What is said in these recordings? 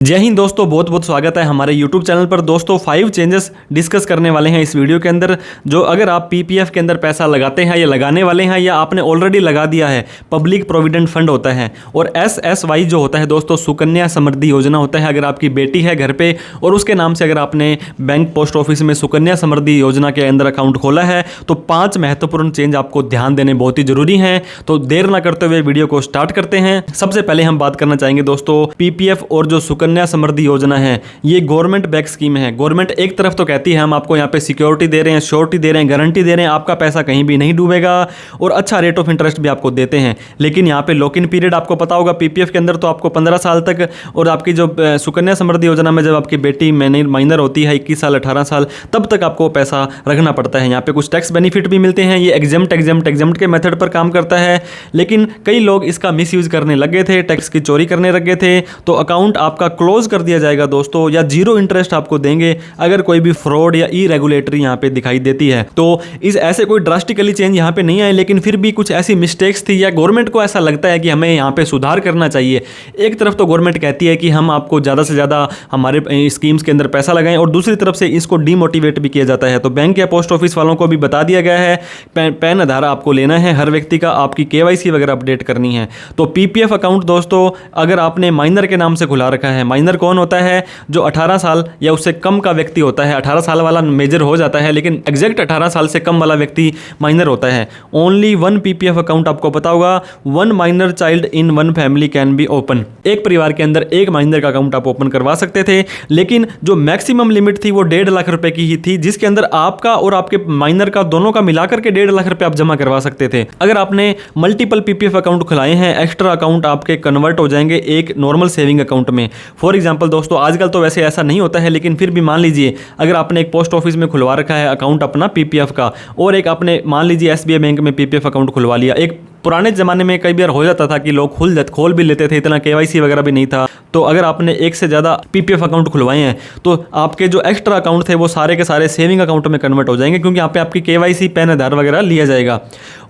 जय हिंद दोस्तों, बहुत बहुत स्वागत है हमारे YouTube चैनल पर। दोस्तों 5 चेंजेस डिस्कस करने वाले हैं इस वीडियो के अंदर। जो अगर आप PPF के अंदर पैसा लगाते हैं या लगाने वाले हैं या आपने ऑलरेडी लगा दिया है, पब्लिक प्रोविडेंट फंड होता है, और SSY जो होता है दोस्तों सुकन्या समृद्धि योजना होता है। अगर आपकी बेटी है घर पे और उसके नाम से अगर आपने बैंक पोस्ट ऑफिस में सुकन्या समृद्धि योजना के अंदर अकाउंट खोला है तो 5 महत्वपूर्ण चेंज आपको ध्यान देने बहुत ही जरूरी हैं। तो देर ना करते हुए वीडियो को स्टार्ट करते हैं। सबसे पहले हम बात करना चाहेंगे दोस्तों PPF और जो सुकन्या समृद्धि योजना है, ये गवर्नमेंट बैक स्कीम है। गवर्नमेंट एक तरफ तो कहती है हम आपको यहाँ पे सिक्योरिटी दे रहे हैं, श्योरिटी दे रहे हैं, गारंटी दे रहे हैं, आपका पैसा कहीं भी नहीं डूबेगा और अच्छा रेट ऑफ इंटरेस्ट भी आपको देते हैं। लेकिन यहाँ पे लॉक इन पीरियड आपको पता होगा PPF के अंदर तो आपको 15 साल तक, और आपकी जो सुकन्या समृद्धि योजना में जब आपकी बेटी माइनर होती है 21 साल 18 साल, तब तक आपको पैसा रखना पड़ता है। यहाँ पे कुछ टैक्स बेनिफिट भी मिलते हैं। ये एग्जाम्प्ट के मेथड पर काम करता है। लेकिन कई लोग इसका मिसयूज करने लगे थे, टैक्स की चोरी करने लगे थे, तो अकाउंट आपका क्लोज कर दिया जाएगा दोस्तों, या जीरो इंटरेस्ट आपको देंगे अगर कोई भी फ्रॉड या इरेगुलेटरी यहाँ पे दिखाई देती है। तो इस ऐसे कोई ड्रास्टिकली चेंज यहाँ पे नहीं आए, लेकिन फिर भी कुछ ऐसी मिस्टेक्स थी या गवर्नमेंट को ऐसा लगता है कि हमें यहाँ पे सुधार करना चाहिए। एक तरफ तो गवर्नमेंट कहती है कि हम आपको ज़्यादा से ज़्यादा हमारे स्कीम्स के अंदर पैसा लगाएं, और दूसरी तरफ से इसको डीमोटिवेट भी किया जाता है। तो बैंक या पोस्ट ऑफिस वालों को भी बता दिया गया है पैन आधार आपको लेना है हर व्यक्ति का, आपकी KYC वगैरह अपडेट करनी है। तो PPF अकाउंट दोस्तों अगर आपने माइनर के नाम से खुला रखा है, माइनर कौन होता है? जो 18 साल या उससे कम का व्यक्ति होता है। 18 साल वाला मेजर हो जाता है, लेकिन एग्जैक्ट 18 साल से कम वाला व्यक्ति माइनर होता है। ओनली 1 PPF अकाउंट आपको पता होगा, 1 minor child in 1 family can be open. एक परिवार के अंदर एक माइनर का अकाउंट आप ओपन करवा सकते थे, लेकिन जो मैक्सिमम लिमिट थी वो 1.5 लाख रुपए की ही थी, जिसके अंदर आपका और आपके माइनर का दोनों का मिलाकर के 1.5 लाख रुपए आप जमा करवा सकते थे। अगर आपने मल्टीपल PPF अकाउंट खुलाए हैं, एक्स्ट्रा अकाउंट आपके कन्वर्ट हो जाएंगे एक नॉर्मल सेविंग अकाउंट में। फॉर एग्जाम्पल दोस्तों आजकल तो वैसे ऐसा नहीं होता है, लेकिन फिर भी मान लीजिए अगर आपने एक पोस्ट ऑफिस में खुलवा रखा है अकाउंट अपना PPF का, और एक आपने मान लीजिए SBI बैंक में PPF अकाउंट खुलवा लिया। एक पुराने ज़माने में कई बार हो जाता था कि लोग खोल भी लेते थे, इतना KYC वगैरह भी नहीं था। तो अगर आपने एक से ज़्यादा PPF अकाउंट खुलवाए हैं तो आपके जो एक्स्ट्रा अकाउंट थे वो सारे के सारे सेविंग अकाउंट में कन्वर्ट हो जाएंगे, क्योंकि यहाँ पे आपकी KYC पैन आधार वगैरह लिया जाएगा।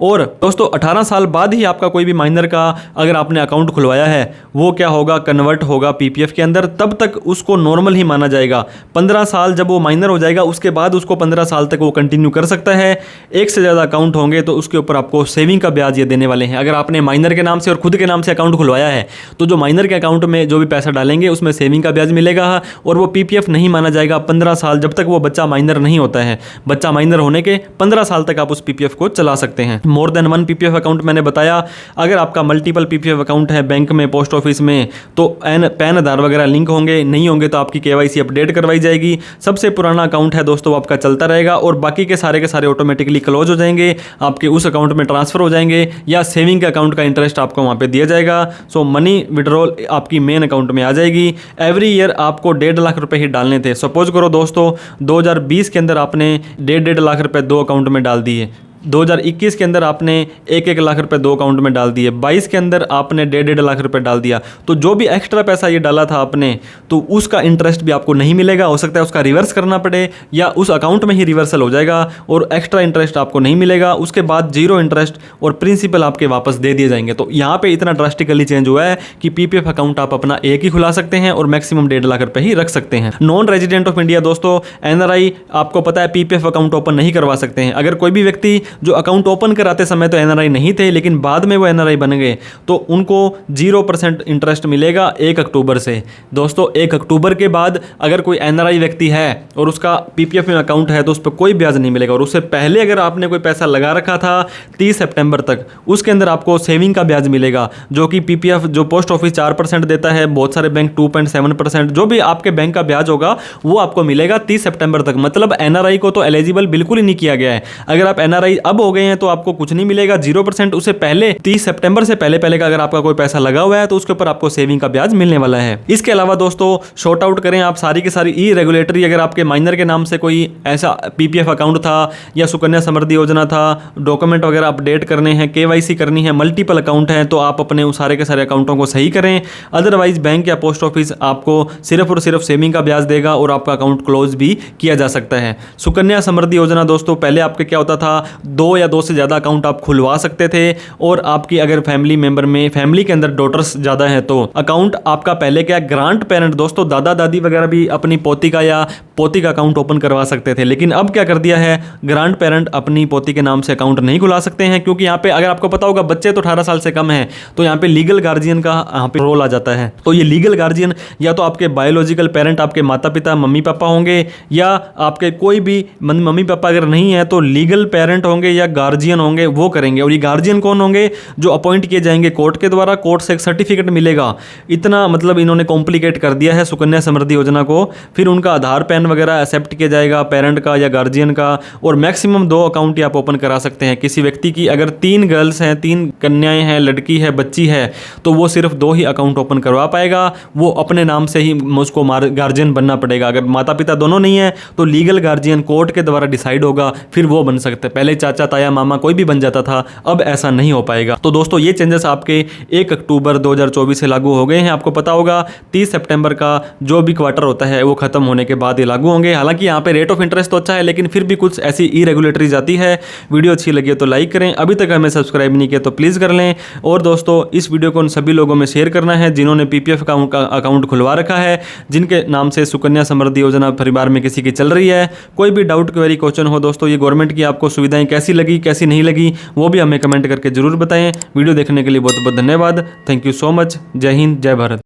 और दोस्तों 18 साल बाद ही आपका कोई भी माइनर का अगर आपने अकाउंट खुलवाया है वो क्या होगा, कन्वर्ट होगा PPF के अंदर, तब तक उसको नॉर्मल ही माना जाएगा। 15 साल जब वो माइनर हो जाएगा उसके बाद उसको 15 साल तक वो कंटिन्यू कर सकता है। एक से ज़्यादा अकाउंट होंगे तो उसके ऊपर आपको सेविंग का ब्याज ये देने वाले हैं। अगर आपने माइनर के नाम से और खुद के नाम से अकाउंट खुलवाया है तो जो माइनर के अकाउंट में जो भी पैसा डालेंगे उसमें सेविंग का ब्याज मिलेगा, और वो PPF नहीं माना जाएगा 15 साल, जब तक वो बच्चा माइनर नहीं होता है। बच्चा माइनर होने के 15 साल तक आप उस PPF को चला सकते हैं। मोर देन 1 PPF अकाउंट मैंने बताया। अगर आपका मल्टीपल PPF अकाउंट है बैंक में, पोस्ट ऑफिस में, तो पैन आधार वगैरह लिंक होंगे, नहीं होंगे तो आपकी KYC अपडेट करवाई जाएगी। सबसे पुराना अकाउंट है दोस्तों आपका चलता रहेगा, और बाकी के सारे ऑटोमेटिकली क्लोज हो जाएंगे, आपके उस अकाउंट में ट्रांसफर हो जाएंगे, या सेविंग के अकाउंट का इंटरेस्ट आपको वहाँ पे दिया जाएगा। सो मनी विड्रॉल आपकी मेन अकाउंट में आ जाएगी। एवरी ईयर आपको 1.5 लाख रुपए ही डालने थे। सपोज करो दोस्तों 2020 के अंदर आपने 1.5 लाख रुपए 2 अकाउंट में डाल दिए, 2021 के अंदर आपने 1 लाख रुपए 2 अकाउंट में डाल दिए, 22 के अंदर आपने 1.5 लाख रुपए डाल दिया। तो जो भी एक्स्ट्रा पैसा ये डाला था आपने, तो उसका इंटरेस्ट भी आपको नहीं मिलेगा। हो सकता है उसका रिवर्स करना पड़े, या उस अकाउंट में ही रिवर्सल हो जाएगा और एक्स्ट्रा इंटरेस्ट आपको नहीं मिलेगा। उसके बाद जीरो इंटरेस्ट और प्रिंसिपल आपके वापस दे दिए जाएंगे। तो यहाँ पे इतना ड्रास्टिकली चेंज हुआ है कि PPF अकाउंट आप अपना एक ही खुला सकते हैं और मैक्सिमम 1.5 लाख रुपए ही रख सकते हैं। नॉन रेजिडेंट ऑफ इंडिया दोस्तों NRI आपको पता है PPF अकाउंट ओपन नहीं करवा सकते हैं। अगर कोई भी व्यक्ति जो अकाउंट ओपन कराते समय तो NRI नहीं थे, लेकिन बाद में वो NRI बन गए, तो उनको 0% इंटरेस्ट मिलेगा 1 अक्टूबर से। दोस्तों 1 अक्टूबर के बाद अगर कोई NRI व्यक्ति है और उसका PPF में अकाउंट है तो उस पर कोई ब्याज नहीं मिलेगा। और उससे पहले अगर आपने कोई पैसा लगा रखा था 30 सितंबर तक, उसके अंदर आपको सेविंग का ब्याज मिलेगा, जो कि PPF जो पोस्ट ऑफिस 4% देता है, बहुत सारे बैंक 2.7%, जो भी आपके बैंक का ब्याज होगा वो आपको मिलेगा 30 सितंबर तक। मतलब NRI को तो एलिजिबल बिल्कुल ही नहीं किया गया है। अगर आप NRI अब हो गए हैं तो आपको कुछ नहीं मिलेगा, 0%। उससे पहले 30 सितंबर से पहले का अगर आपका कोई पैसा लगा हुआ है तो उसके ऊपर आपको सेविंग का ब्याज मिलने वाला है। इसके अलावा दोस्तों शॉर्ट आउट करें आप सारी की सारी इरेगुलेटरी, अगर आपके माइनर के नाम से कोई ऐसा PPF अकाउंट था या सुकन्या समृद्धि योजना था, डॉक्यूमेंट वगैरह अपडेट करने हैं, KYC करनी है, मल्टीपल अकाउंट हैं, तो आप अपने उस सारे के सारे अकाउंटों को सही करें। अदरवाइज बैंक या पोस्ट ऑफिस आपको सिर्फ और सिर्फ सेविंग का ब्याज देगा और आपका अकाउंट क्लोज भी किया जा सकता है। सुकन्या समृद्धि योजना दोस्तों पहले आपके क्या होता था, 2 या 2 से ज़्यादा अकाउंट आप खुलवा सकते थे। और आपकी अगर फैमिली मेंबर में फैमिली के अंदर डॉटर्स ज़्यादा हैं तो अकाउंट आपका पहले क्या ग्रांट पेरेंट दोस्तों दादा दादी वगैरह भी अपनी पोती का या पोती का अकाउंट ओपन करवा सकते थे, लेकिन अब क्या कर दिया है, ग्रांट पेरेंट अपनी पोती के नाम से अकाउंट नहीं खुला सकते हैं, क्योंकि यहाँ पे अगर आपको पता होगा बच्चे तो 18 साल से कम हैं, तो यहाँ पे लीगल गार्जियन का यहाँ पे रोल आ जाता है। तो ये लीगल गार्जियन या तो आपके बायोलॉजिकल पेरेंट आपके माता पिता मम्मी पापा होंगे, या आपके कोई भी मम्मी पापा अगर नहीं है तो लीगल पेरेंट होंगे या गार्जियन होंगे, वो करेंगे। और ये गार्जियन कौन होंगे, जो अपॉइंट किए जाएंगे कोर्ट के द्वारा, कोर्ट से एक सर्टिफिकेट मिलेगा। इतना मतलब इन्होंने कॉम्प्लिकेट कर दिया है सुकन्या समृद्धि योजना को। फिर उनका आधार पैन वगैरह एक्सेप्ट किया जाएगा पेरेंट का या गार्जियन का, और मैक्सिमम 2 अकाउंट ही आप ओपन करा सकते हैं। किसी व्यक्ति की अगर 3 गर्ल्स हैं, 3 कन्याएं हैं, लड़की है, बच्ची है, तो वो सिर्फ 2 ही अकाउंट ओपन करवा पाएगा। वो अपने नाम से ही उसको गार्जियन बनना पड़ेगा। अगर माता पिता दोनों नहीं है तो लीगल गार्जियन कोर्ट के द्वारा डिसाइड होगा, फिर वो बन सकते हैं। पहले चाचा ताया मामा कोई भी बन जाता था, अब ऐसा नहीं हो पाएगा। तो दोस्तों ये चेंजेस आपके 1 अक्टूबर 2024 से लागू हो गए हैं। आपको पता होगा 30 सितंबर का जो भी क्वार्टर होता है वो खत्म होने के बाद ये लागू होंगे। हालांकि यहाँ पे रेट ऑफ इंटरेस्ट तो अच्छा है, लेकिन फिर भी कुछ ऐसी इरेगुलेटरीज आती है। वीडियो अच्छी लगी तो लाइक करें, अभी तक हमें सब्सक्राइब नहीं किया तो प्लीज़ कर लें। और दोस्तों इस वीडियो को उन सभी लोगों में शेयर करना है जिन्होंने पीपीएफ का अकाउंट खुलवा रखा है, जिनके नाम से सुकन्या समृद्धि योजना परिवार में किसी की चल रही है। कोई भी डाउट क्वेरी क्वेश्चन हो दोस्तों, ये गवर्नमेंट की आपको सुविधाएं कैसी लगी कैसी नहीं लगी वो भी हमें कमेंट करके जरूर बताएं। वीडियो देखने के लिए बहुत बहुत धन्यवाद। Thank you so much. जय हिंद, जय भारत।